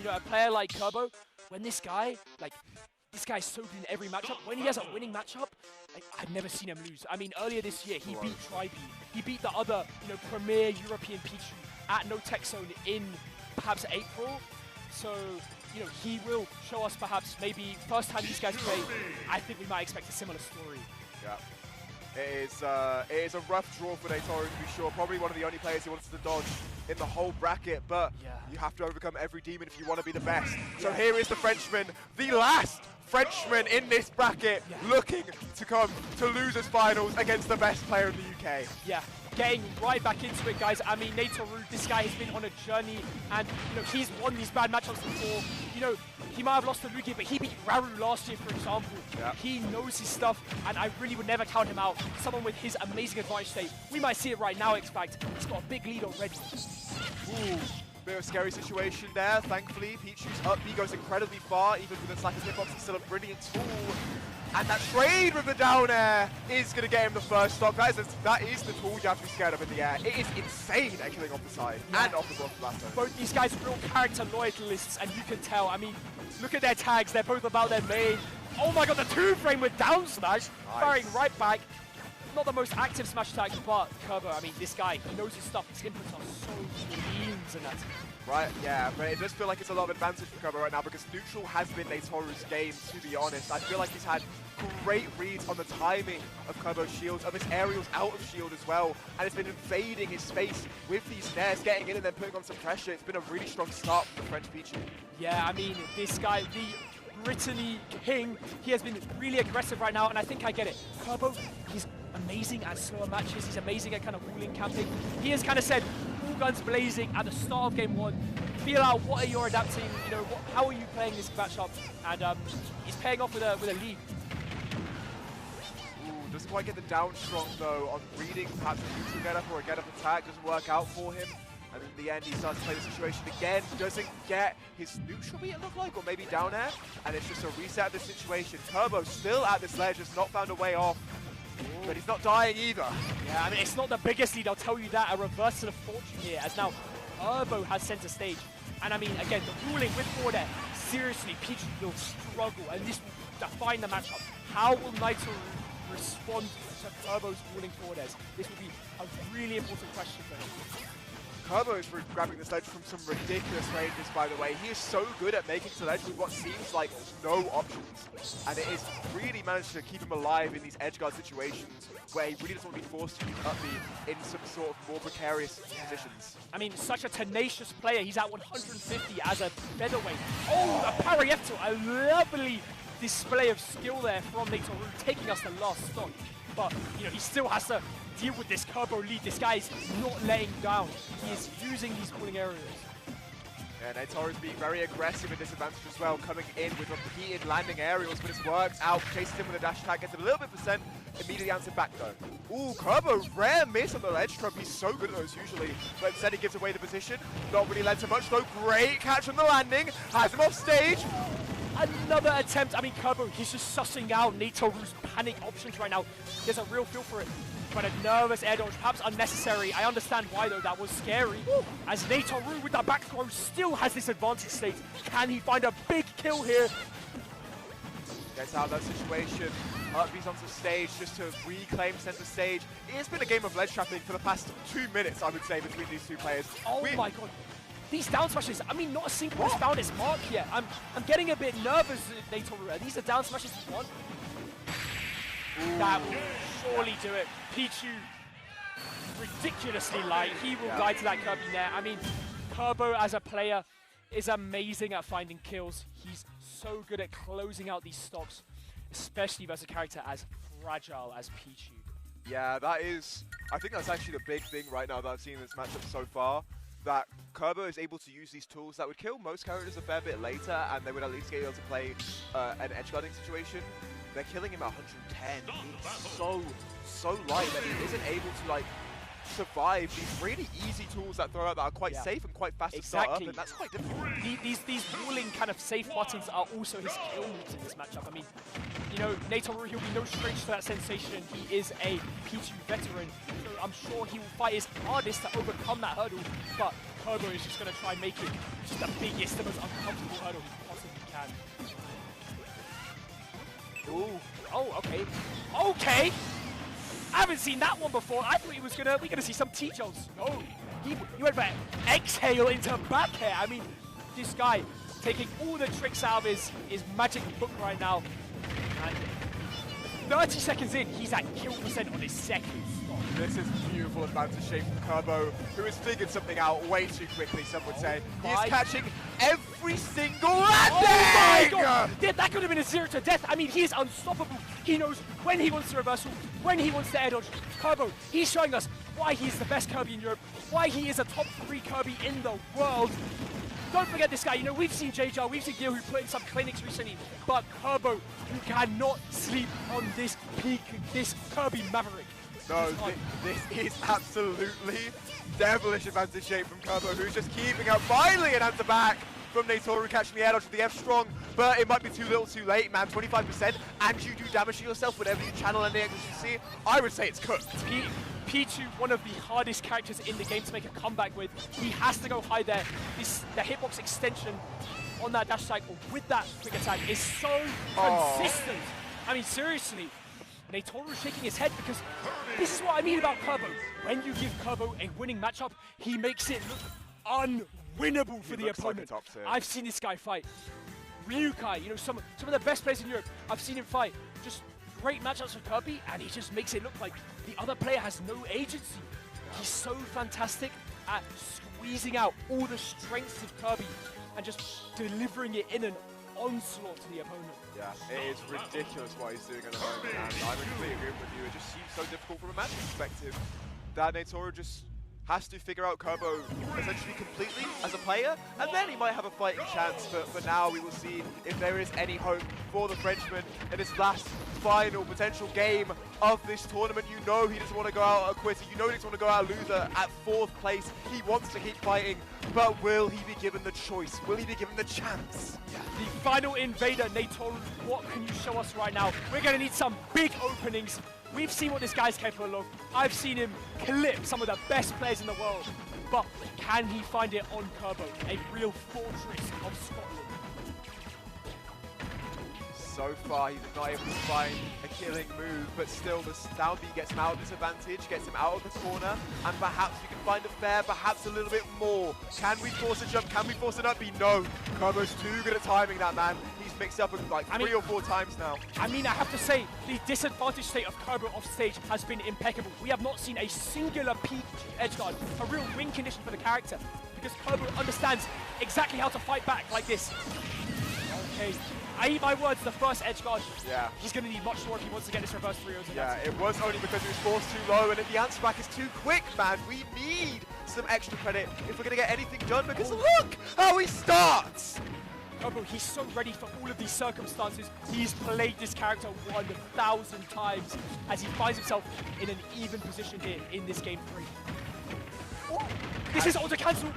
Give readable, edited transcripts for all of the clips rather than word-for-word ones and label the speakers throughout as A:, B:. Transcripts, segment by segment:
A: you know, a player like Kirbo, when this guy is so good in every matchup. When he has a winning matchup, I've never seen him lose. I mean, earlier this year, he beat Tribe. He beat the other, you know, premier European Pichu at No Tech Zone in perhaps April. So, you know, he will show us perhaps maybe first time these guys play. I think we might expect a similar story.
B: Yeah. It is a rough draw for NaetorU, to be sure. Probably one of the only players who wants to dodge in the whole bracket, but you have to overcome every demon if you want to be the best. So here is the Frenchman, the last Frenchman in this bracket, looking to come to losers finals against the best player in the UK.
A: Yeah, getting right back into it, guys. I mean, NaetorU, this guy has been on a journey, and you know, he's won these bad matchups before. You know, he might have lost to Lugi, but he beat Raru last year, for example. He knows his stuff, and I really would never count him out. Someone with his amazing advantage state. We might see it right now, X-Fact. He's got a big lead already.
B: Ooh, bit of a scary situation there. Thankfully, Pichu's up B goes incredibly far, even with the Slacker's hitbox, it's still a brilliant tool. And that trade with the down air is going to get him the first stop. Guys, that is the tool you have to be scared of in the air. It is insane at killing off the side and off the bottom latter.
A: Both these guys are real character loyalists, and you can tell. I mean, look at their tags. They're both about their main. Oh my god, the 2-frame with down smash, firing right back. Not the most active smash attack, but Kirbo, I mean, this guy, he knows his stuff. His inputs are so clean in that.
B: Right, yeah, but it does feel like it's a lot of advantage for Kirby right now because neutral has been NaetorU's game, to be honest. I feel like he's had great reads on the timing of Kirbo's shields, of his aerials out of shield as well, and it's been invading his space with these snares, getting in and then putting on some pressure. It's been a really strong start for the French Pichu.
A: Yeah, I mean, this guy, the Brittany King, he has been really aggressive right now, and I think I get it. Kirbo, he's amazing at slower matches, he's amazing at kind of ruling camping. He has kind of said, all guns blazing at the start of game one, feel out what are you adapting, you know, how are you playing this matchup, and he's paying off with a lead.
B: Ooh, doesn't quite get the down strong though on reading perhaps a neutral get up or a get up attack, doesn't work out for him. And in the end, he starts to play the situation again, doesn't get his neutral beat, it looked like, or maybe down air, and it's just a reset of the situation. Kirbo still at this ledge, has not found a way off. But he's not dying either. Yeah,
A: I mean, it's not the biggest lead, I'll tell you that. A reversal of fortune here, as now Kirbo has center stage. And I mean, again, the ruling with forward air, seriously, Pichu will struggle, and this will define the matchup. How will NaetorU respond to Kirbo's ruling forward airs? This will be a really important question for him.
B: Kirbo is grabbing this ledge from some ridiculous ranges, by the way. He is so good at making to ledge with what seems like no options. And it is really managed to keep him alive in these edge guard situations where he really doesn't want to be forced to use up B in some sort of more precarious positions.
A: I mean, such a tenacious player. He's at 150 as a featherweight. Oh, a parry F2, a lovely display of skill there from NaetorU, taking us the last stock. But, you know, he still has to deal with this Kirbo lead. This guy is not laying down. He is using these cooling areas.
B: Yeah, NaetorU is being very aggressive at this advantage as well, coming in with repeated landing aerials, but it's worked out. Chases him with a dash attack, gets a little bit percent, immediately answered back though. Ooh, Kirbo, rare miss on the ledge trump. He's so good at those usually, but instead he gives away the position. Not really led to much though. Great catch on the landing, has him off stage.
A: Another attempt. I mean, Kirbo, he's just sussing out NaetorU's panic options right now. He has a real feel for it. But a nervous air dodge, perhaps unnecessary. I understand why though, that was scary. As NaetorU with that back throw still has this advantage state. Can he find a big kill here?
B: Gets out of that situation. He's onto stage just to reclaim center stage. It's been a game of ledge trapping for the past 2 minutes, I would say, between these two players.
A: Oh my god. These down smashes, I mean, not a single has found its mark yet. I'm getting a bit nervous, NaetorU. Are these the down smashes you want? That will surely do it. Pichu, ridiculously light. He will glide to that Kirby net. I mean, Kirbo as a player is amazing at finding kills. He's so good at closing out these stocks, especially versus a character as fragile as Pichu.
B: Yeah, that is, I think that's actually the big thing right now that I've seen in this matchup so far. That Kirbo is able to use these tools that would kill most characters a fair bit later, and they would at least get able to play an edge guarding situation. They're killing him at 110. He's so light that he isn't able to like survive these really easy tools that throw out that are quite safe and quite fast to start up, and that's quite difficult.
A: These walling kind of safe buttons are also his kill moves in this matchup. I mean, you know, NaetorU, he'll be no stranger to that sensation. He is a Pichu veteran, so I'm sure he will fight his hardest to overcome that hurdle, but Kirbo is just going to try and make it just the biggest, the most uncomfortable hurdle he possibly can. Ooh, oh, okay. Okay! I haven't seen that one before. I thought he was we're gonna see some T-Jones. No, he went for exhale into back air. I mean, this guy taking all the tricks out of his magic book right now. And 30 seconds in, he's at kill percent on his second stop.
B: This is beautiful advantage shape from Kirbo, who has figured something out way too quickly, some would say. He is catching every single landing!
A: Oh my god! Yeah, that could have been a 0 to death. I mean, he is unstoppable. He knows when he wants the reversal, when he wants the air dodge. Kirbo, he's showing us why he's the best Kirby in Europe, why he is a top 3 Kirby in the world. Don't forget this guy. You know, we've seen JJar, we've seen Gil, who put in some clinics recently, but Kirbo, you cannot sleep on this peak, this Kirby Maverick.
B: No, this is absolutely devilish advantage shape from Kirbo, who's just keeping up. Finally, an answer back from NaetorU, catching the air dodge with the F strong, but it might be too little too late, man. 25%, and you do damage to yourself whenever you channel any X you see. I would say it's cooked.
A: Pichu, one of the hardest characters in the game to make a comeback with. He has to go high there. The hitbox extension on that dash cycle with that quick attack is so consistent. I mean, seriously, NaetorU shaking his head because this is what I mean about Kirbo. When you give Kirbo a winning matchup, he makes it look unwinnable for the opponent. I've seen this guy fight. Ryukai, you know, some of the best players in Europe, I've seen him fight. Just great matchups for Kirby, and he just makes it look like the other player has no agency. He's so fantastic at squeezing out all the strengths of Kirby and just delivering it in an onslaught to the opponent.
B: Yeah, it is ridiculous what he's doing at the moment, and I completely agree with you. It just seems so difficult from a match perspective that NaetorU just has to figure out Kirbo essentially completely as a player, and then he might have a fighting chance, but for now we will see if there is any hope for the Frenchman in his last final potential game of this tournament. You know he doesn't want to go out a quitter, you know he doesn't want to go out a loser at 4th place. He wants to keep fighting, but will he be given the choice? Will he be given the chance?
A: The final invader, NaetorU, what can you show us right now? We're going to need some big openings. We've seen what this guy's capable of. I've seen him clip some of the best players in the world. But can he find it on Kirbo, a real fortress of Scotland?
B: So far, he's not able to find a killing move, but still the down B gets him out of disadvantage, gets him out of the corner, and perhaps we can find a fair, perhaps a little bit more. Can we force a jump? Can we force an up B? No. Kirbo's too good at timing that, man. He's mixed up like 3 or 4 times now.
A: I mean, I have to say, the disadvantage state of Kirbo off stage has been impeccable. We have not seen a singular peak edge guard, a real win condition for the character, because Kirbo understands exactly how to fight back like this. Okay. I eat my words, the first edge guard.
B: Yeah.
A: He's going to need much more if he wants to get this reverse 3-0.
B: Yeah, it was only because he was forced too low, and if the answer back is too quick, man, we need some extra credit if we're going to get anything done, because look how he starts!
A: Kirbo, he's so ready for all of these circumstances. He's played this character 1,000 times as he finds himself in an even position here in this game 3. Oh, this is auto cancel.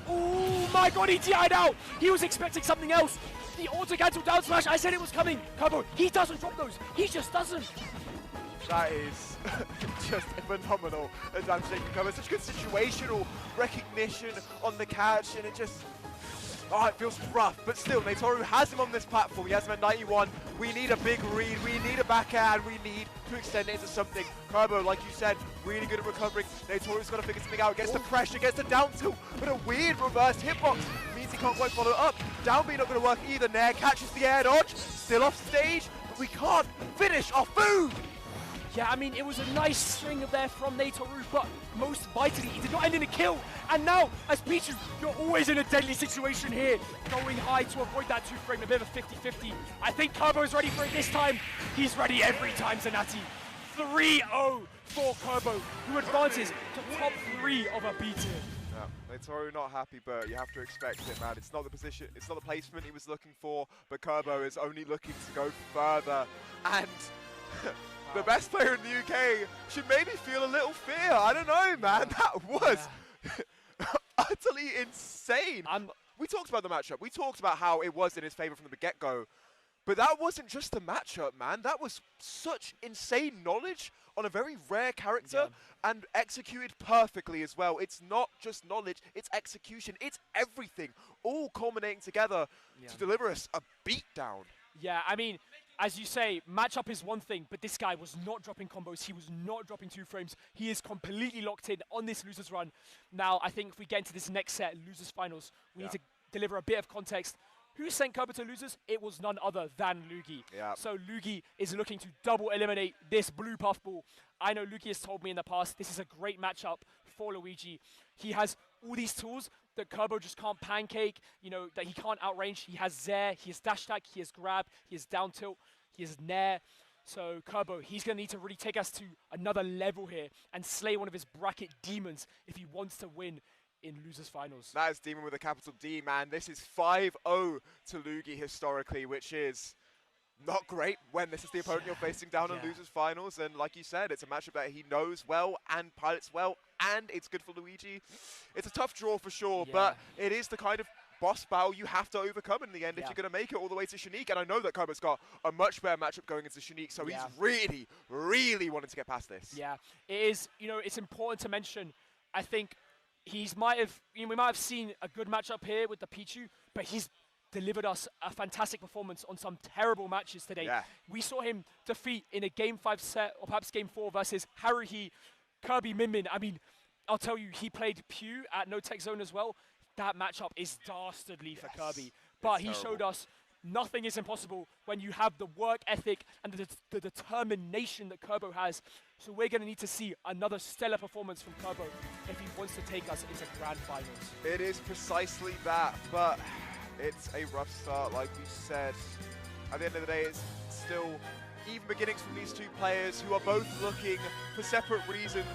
A: Oh my god, he DI'd out. He was expecting something else. The auto cancel down smash, I said it was coming. Kirbo, he doesn't drop those. He just doesn't.
B: That is just a phenomenal advantage from Kirbo. Such good situational recognition on the catch, and it just, it feels rough. But still, NaetorU has him on this platform. He has him at 91. We need a big read. We need a backhand. We need to extend it into something. Kirbo, like you said, really good at recovering. NaetorU's got to figure something out. Gets the pressure, gets the down tilt, but a weird reverse hitbox means he can't quite follow up. Down B not going to work either. Nair catches the air dodge, still off stage, but we can't finish our food.
A: Yeah, I mean, it was a nice string there from NaetorU, but most vitally, it did not end in a kill. And now, as Pichu, you're always in a deadly situation here. Going high to avoid that 2-frame, a bit of a 50-50. I think Kirbo is ready for it this time. He's ready every time, Zanati. 3-0 for Kirbo, who advances to top 3 of a B tier.
B: Yeah, NaetorU not happy, but you have to expect it, man. It's not the position, it's not the placement he was looking for, but Kirbo is only looking to go further. And the best player in the UK, should maybe feel a little fear. I don't know, man. That was utterly insane. We talked about the matchup. We talked about how it was in his favor from the get-go. But that wasn't just the matchup, man. That was such insane knowledge on a very rare character and executed perfectly as well. It's not just knowledge, it's execution, it's everything, all culminating together to deliver us a beatdown.
A: Yeah, I mean, as you say, matchup is one thing, but this guy was not dropping combos. He was not dropping 2 frames. He is completely locked in on this losers run. Now, I think if we get into this next set, losers finals, we need to deliver a bit of context. Who sent Kirby to losers? It was none other than Lugi. So Lugi is looking to double eliminate this blue puffball. I know Lugi has told me in the past, this is a great matchup for Luigi. He has all these tools that Kirbo just can't pancake, you know, that he can't outrange. He has Zair, he has dash attack, he has grab, he has down tilt, he has nair. So Kirbo, he's going to need to really take us to another level here and slay one of his bracket demons if he wants to win in losers finals.
B: That is Demon with a capital D, man. This is 5-0 to Lugi historically, which is not great when this is the opponent you're facing down in losers finals. And like you said, it's a matchup that he knows well and pilots well, and it's good for Luigi. It's a tough draw for sure, but it is the kind of boss battle you have to overcome in the end if you're going to make it all the way to Shanique. And I know that Kirbo's got a much better matchup going into Shanique, so he's really, really wanting to get past this. Yeah,
A: it is, you know, it's important to mention, I think, we might have seen a good matchup here with the Pichu, but he's delivered us a fantastic performance on some terrible matches today. We saw him defeat in a Game 5 set, or perhaps Game 4 versus Haruhi, Kirby Min. I mean, I'll tell you, he played Pew at No Tech Zone as well. That matchup is dastardly for Kirby. But he showed us nothing is impossible when you have the work ethic and the determination that Kirbo has. So we're going to need to see another stellar performance from Kirbo if he wants to take us into grand finals.
B: It is precisely that, but it's a rough start, like we said. At the end of the day, it's still even beginnings from these two players who are both looking for separate reasons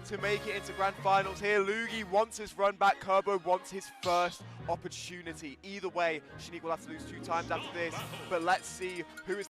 B: to make it into grand finals. Here, Lugi wants his run back, Kirbo wants his first opportunity. Either way, Shanique will have to lose 2 times after this, but let's see who is